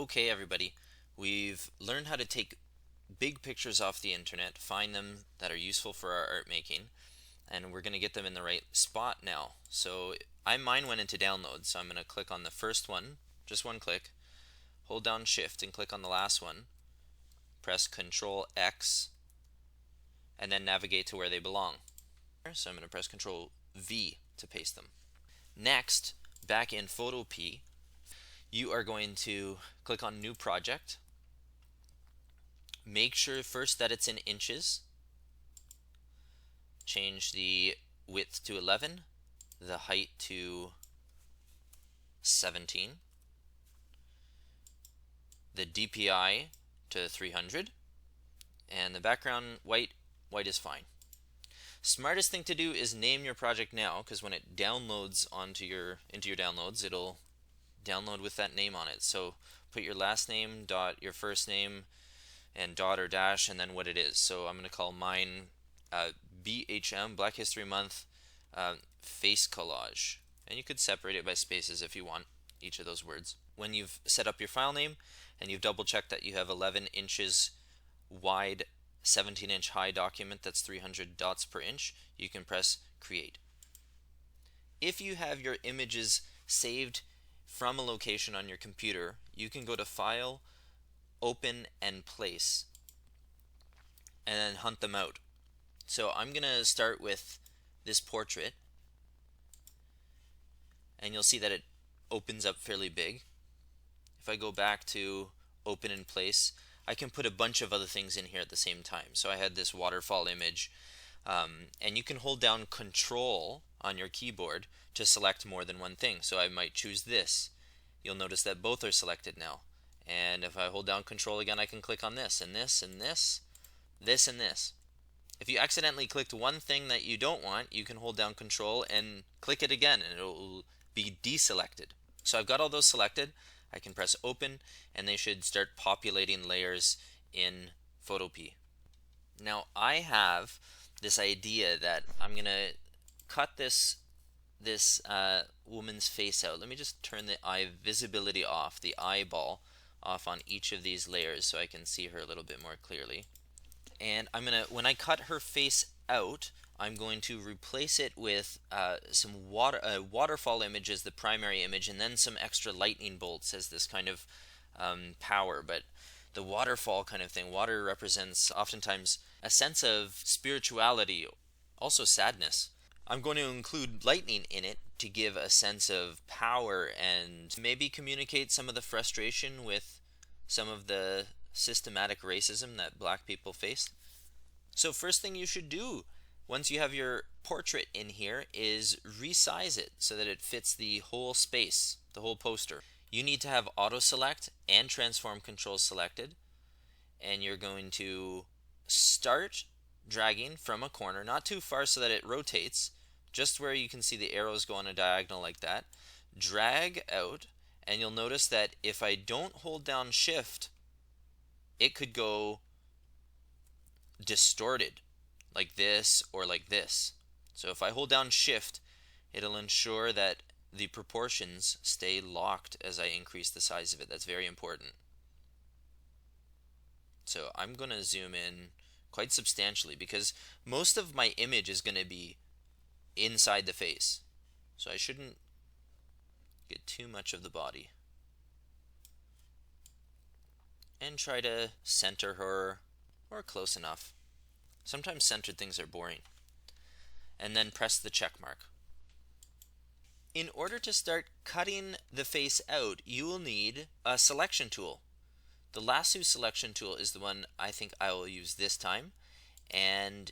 Okay, everybody, we've learned how to take big pictures off the internet, find them that are useful for our art making, and we're going to get them in the right spot now. So mine went into download, so I'm going to click on the first one, just one click, hold down Shift and click on the last one, press Ctrl X, and then navigate to where they belong. So I'm going to press Ctrl V to paste them. Next, back in Photopea, you are going to click on New Project. Make sure first that it's in inches. Change the width to 11, the height to 17, the DPI to 300, and the background white is fine. Smartest thing to do is name your project now, because when it downloads into your downloads, it'll download with that name on it. So put your last name, dot, your first name, and dot or dash, and then what it is. So I'm going to call mine BHM, Black History Month, face collage. And you could separate it by spaces if you want, each of those words. When you've set up your file name and you've double checked that you have 11 inches wide, 17-inch high document that's 300 dots per inch, you can press create. If you have your images saved from a location on your computer, you can go to File, Open, and Place, and then hunt them out. So I'm going to start with this portrait, and you'll see that it opens up fairly big. If I go back to Open and Place, I can put a bunch of other things in here at the same time. So I had this waterfall image, and you can hold down Ctrl on your keyboard to select more than one thing. So I might choose this. You'll notice that both are selected now. And if I hold down Ctrl again, I can click on this, and this, and this, this, and this. If you accidentally clicked one thing that you don't want, you can hold down Ctrl and click it again, and it will be deselected. So I've got all those selected. I can press Open, and they should start populating layers in Photopea. Now I have this idea that I'm going to cut this woman's face out. Let me just turn the eye visibility off, the eyeball off on each of these layers so I can see her a little bit more clearly. And I'm going to, when I cut her face out, I'm going to replace it with some waterfall image as the primary image, and then some extra lightning bolts as this kind of power. But the waterfall kind of thing, water represents oftentimes a sense of spirituality, also sadness. I'm going to include lightning in it to give a sense of power and maybe communicate some of the frustration with some of the systematic racism that black people face. So first thing you should do once you have your portrait in here is resize it so that it fits the whole space, the whole poster. You need to have auto select and transform controls selected, and you're going to start dragging from a corner, not too far so that it rotates, just where you can see the arrows go on a diagonal like that. Drag out, and you'll notice that if I don't hold down Shift, it could go distorted like this or like this. So if I hold down Shift, it'll ensure that the proportions stay locked as I increase the size of it. That's very important. So I'm going to zoom in quite substantially because most of my image is going to be inside the face. So I shouldn't get too much of the body. And try to center her, or close enough. Sometimes centered things are boring. And then press the check mark. In order to start cutting the face out, you will need a selection tool. The Lasso selection tool is the one I think I will use this time, and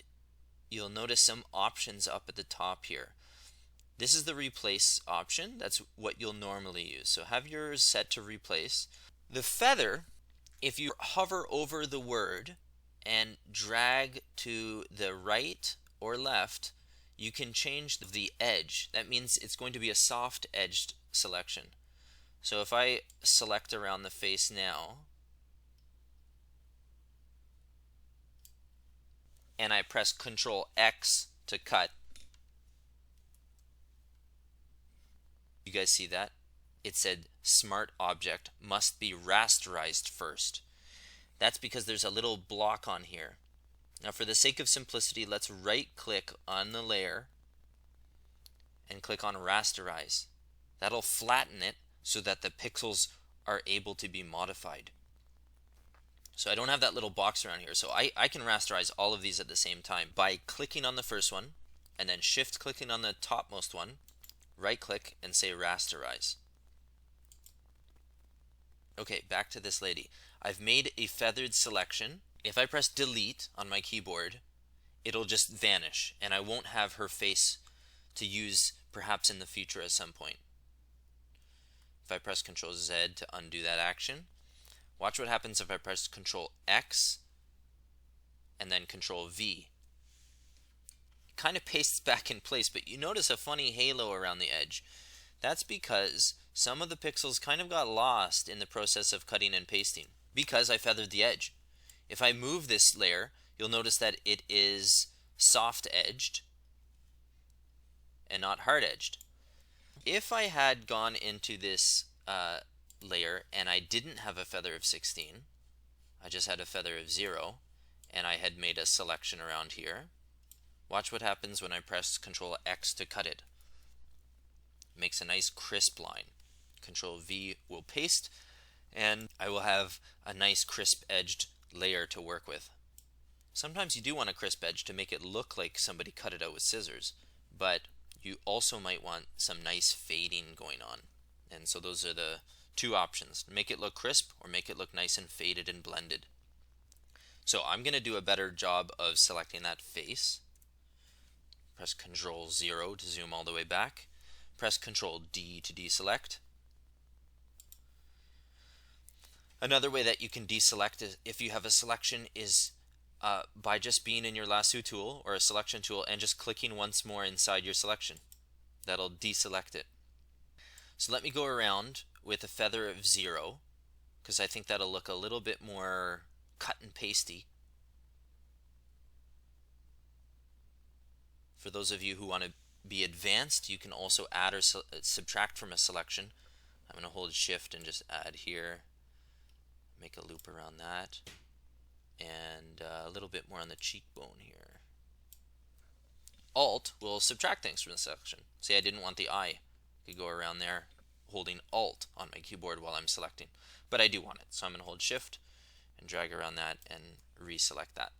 you'll notice some options up at the top here. This is the replace option. That's what you'll normally use. So have yours set to replace. The feather, if you hover over the word and drag to the right or left, you can change the edge. That means it's going to be a soft edged selection. So if I select around the face now, and I press Ctrl X to cut, you guys see that? it said Smart Object must be rasterized first. That's because there's a little block on here. Now for the sake of simplicity, let's right click on the layer and click on rasterize. That'll flatten it so that the pixels are able to be modified. So I don't have that little box around here, so I can rasterize all of these at the same time by clicking on the first one and then shift clicking on the topmost one, right click and say rasterize. Okay, back to this lady. I've made a feathered selection. If I press delete on my keyboard, it'll just vanish and I won't have her face to use perhaps in the future at some point. If I press Ctrl Z to undo that action, watch what happens if I press Ctrl X and then Ctrl V. It kind of pastes back in place, but you notice a funny halo around the edge. That's because some of the pixels kind of got lost in the process of cutting and pasting because I feathered the edge. If I move this layer, you'll notice that it is soft edged and not hard edged. If I had gone into this layer and I didn't have a feather of 16, I just had a feather of 0, and I had made a selection around here, watch what happens when I press Ctrl X to cut it. It makes a nice crisp line. Ctrl V will paste, and I will have a nice crisp edged layer to work with. Sometimes you do want a crisp edge to make it look like somebody cut it out with scissors, but you also might want some nice fading going on. And so those are the two options. Make it look crisp or make it look nice and faded and blended. So I'm going to do a better job of selecting that face. Press Ctrl 0 to zoom all the way back. Press Ctrl D to deselect. Another way that you can deselect is if you have a selection is by just being in your lasso tool or a selection tool and just clicking once more inside your selection. That'll deselect it. So let me go around with a feather of 0 because I think that'll look a little bit more cut and pasty. For those of you who want to be advanced, you can also add or subtract from a selection. I'm going to hold shift and just add here, make a loop around that, and a little bit more on the cheekbone here. Alt will subtract things from the selection. Say I didn't want the eye. I could go around there holding Alt on my keyboard while I'm selecting. But I do want it, so I'm going to hold Shift and drag around that and reselect that.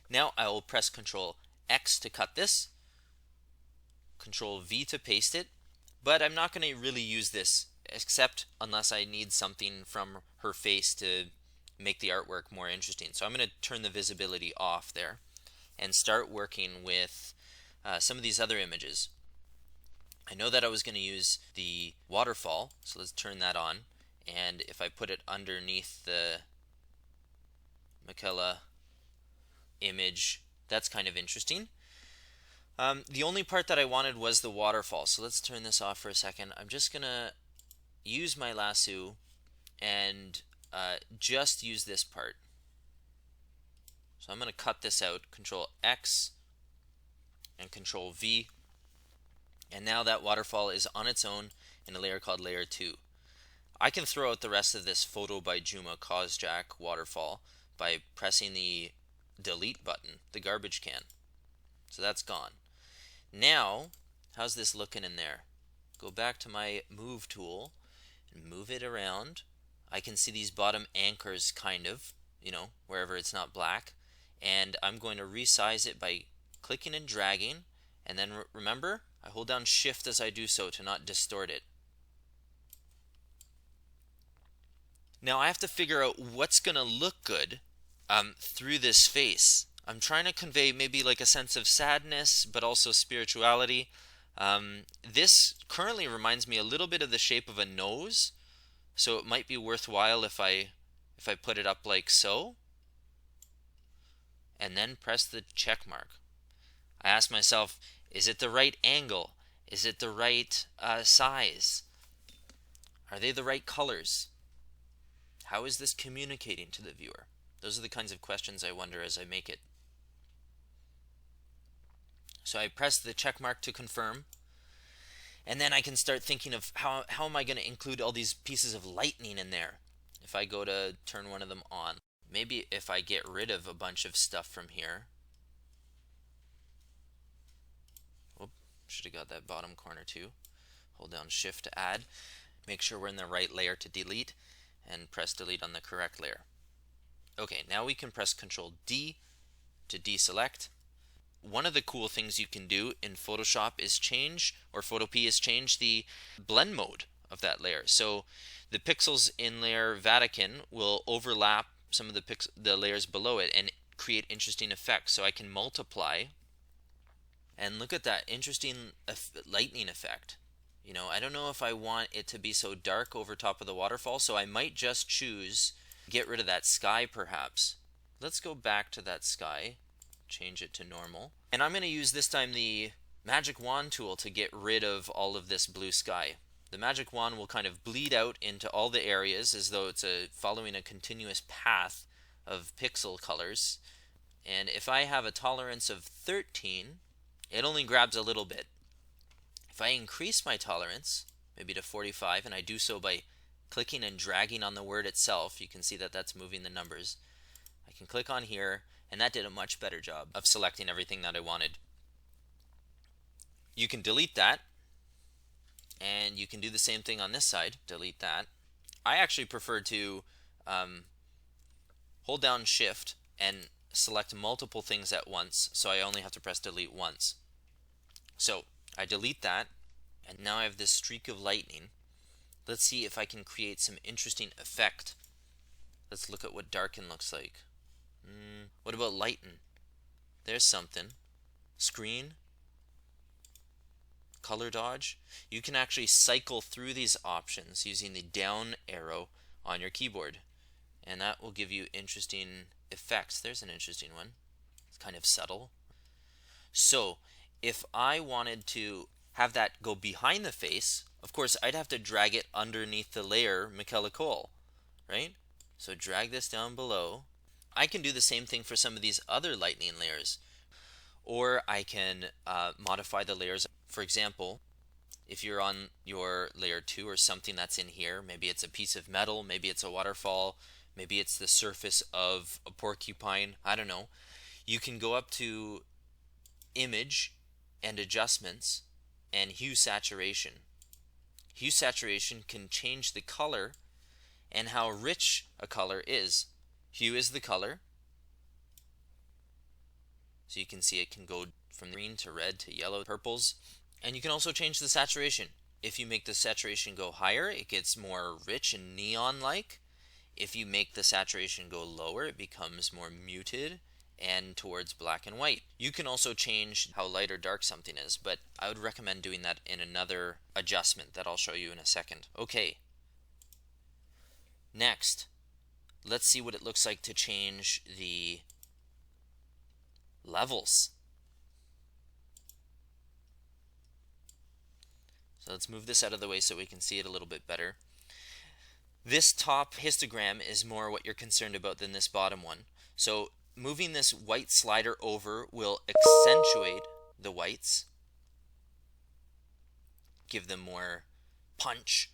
Now I will press Ctrl X to cut this, Ctrl V to paste it, but I'm not going to really use this except unless I need something from her face to make the artwork more interesting. So I'm going to turn the visibility off there and start working with some of these other images. I know that I was going to use the waterfall, so let's turn that on. And if I put it underneath the Michaela image, that's kind of interesting. The only part that I wanted was the waterfall, so let's turn this off for a second. I'm just going to use my lasso and just use this part. So I'm going to cut this out, Ctrl X and Ctrl V. And now that waterfall is on its own in a layer called Layer 2. I can throw out the rest of this Photo by Juma Kozjak waterfall by pressing the delete button, the garbage can. So that's gone. Now, how's this looking in there? Go back to my move tool and move it around. I can see these bottom anchors kind of, wherever it's not black. And I'm going to resize it by clicking and dragging. And then remember, I hold down Shift as I do so to not distort it. Now I have to figure out what's going to look good through this face. I'm trying to convey maybe like a sense of sadness, but also spirituality. This currently reminds me a little bit of the shape of a nose, so it might be worthwhile if I put it up like so, and then press the check mark. I ask myself, is it the right angle? Is it the right size? Are they the right colors? How is this communicating to the viewer? Those are the kinds of questions I wonder as I make it. So I press the check mark to confirm. And then I can start thinking of how am I going to include all these pieces of lightning in there. If I go to turn one of them on, maybe if I get rid of a bunch of stuff from here. Whoop, should have got that bottom corner too. Hold down Shift to add. Make sure we're in the right layer to delete, and press delete on the correct layer. Okay, now we can press Ctrl D to deselect. One of the cool things you can do in Photoshop is change, or Photopea is change the blend mode of that layer. So the pixels in layer Vatican will overlap some of the layers below it and create interesting effects. So I can multiply, and look at that interesting lightning effect. You know, I don't know if I want it to be so dark over top of the waterfall, so I might just choose get rid of that sky perhaps. Let's go back to that sky, change it to normal, and I'm going to use this time the magic wand tool to get rid of all of this blue sky. The magic wand will kind of bleed out into all the areas as though it's following a continuous path of pixel colors. And if I have a tolerance of 13, it only grabs a little bit. If I increase my tolerance, maybe to 45, and I do so by clicking and dragging on the word itself, you can see that that's moving the numbers. I can click on here, and that did a much better job of selecting everything that I wanted. You can delete that, and you can do the same thing on this side, delete that. I actually prefer to hold down Shift and select multiple things at once, so I only have to press delete once. So I delete that, and now I have this streak of lightning. Let's see if I can create some interesting effect. Let's look at what Darken looks like. What about lighten? There's something. Screen. Color dodge. You can actually cycle through these options using the down arrow on your keyboard, and that will give you interesting effects. There's an interesting one. It's kind of subtle. So if I wanted to have that go behind the face, of course I'd have to drag it underneath the layer Michaela, right? So drag this down below. I can do the same thing for some of these other lightning layers, or I can modify the layers. For example, if you're on your layer 2 or something that's in here, maybe it's a piece of metal, maybe it's a waterfall, maybe it's the surface of a porcupine, I don't know. You can go up to Image and Adjustments and Hue Saturation. Hue Saturation can change the color and how rich a color is. Hue is the color, so you can see it can go from green to red to yellow, purples, and you can also change the saturation. If you make the saturation go higher, it gets more rich and neon-like. If you make the saturation go lower, it becomes more muted and towards black and white. You can also change how light or dark something is, but I would recommend doing that in another adjustment that I'll show you in a second. Okay. Next, let's see what it looks like to change the levels. So let's move this out of the way so we can see it a little bit better. This top histogram is more what you're concerned about than this bottom one. So moving this white slider over will accentuate the whites, give them more punch,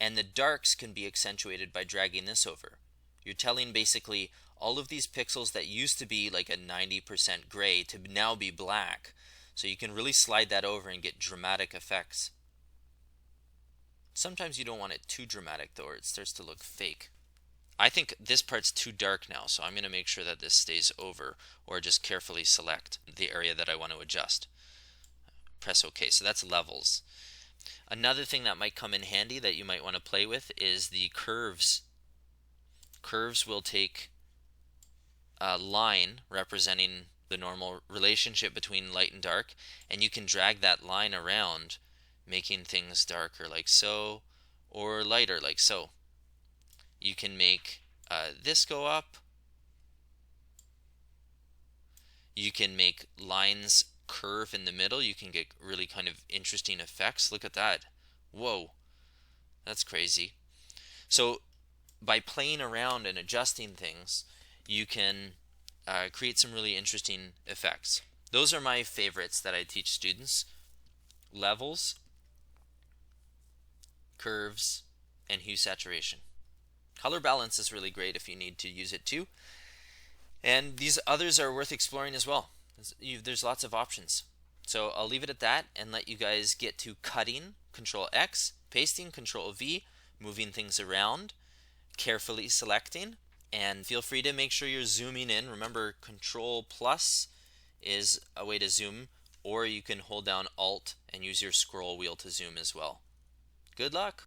and the darks can be accentuated by dragging this over. You're telling basically all of these pixels that used to be like a 90% gray to now be black. So you can really slide that over and get dramatic effects. Sometimes you don't want it too dramatic though, or it starts to look fake. I think this part's too dark now, so I'm going to make sure that this stays over, or just carefully select the area that I want to adjust. Press OK. So that's levels. Another thing that might come in handy that you might want to play with is the curves. Curves will take a line representing the normal relationship between light and dark, and you can drag that line around, making things darker like so, or lighter like so. You can make this go up. You can make lines curve in the middle. You can get really kind of interesting effects. Look at that. Whoa, that's crazy. So by playing around and adjusting things, you can create some really interesting effects. Those are my favorites that I teach students. Levels, curves, and hue saturation. Color balance is really great if you need to use it too. And these others are worth exploring as well. There's lots of options. So I'll leave it at that and let you guys get to cutting, Ctrl X, pasting, Ctrl V, moving things around, carefully selecting, and feel free to make sure you're zooming in. Remember, Ctrl plus is a way to zoom, or you can hold down Alt and use your scroll wheel to zoom as well. Good luck!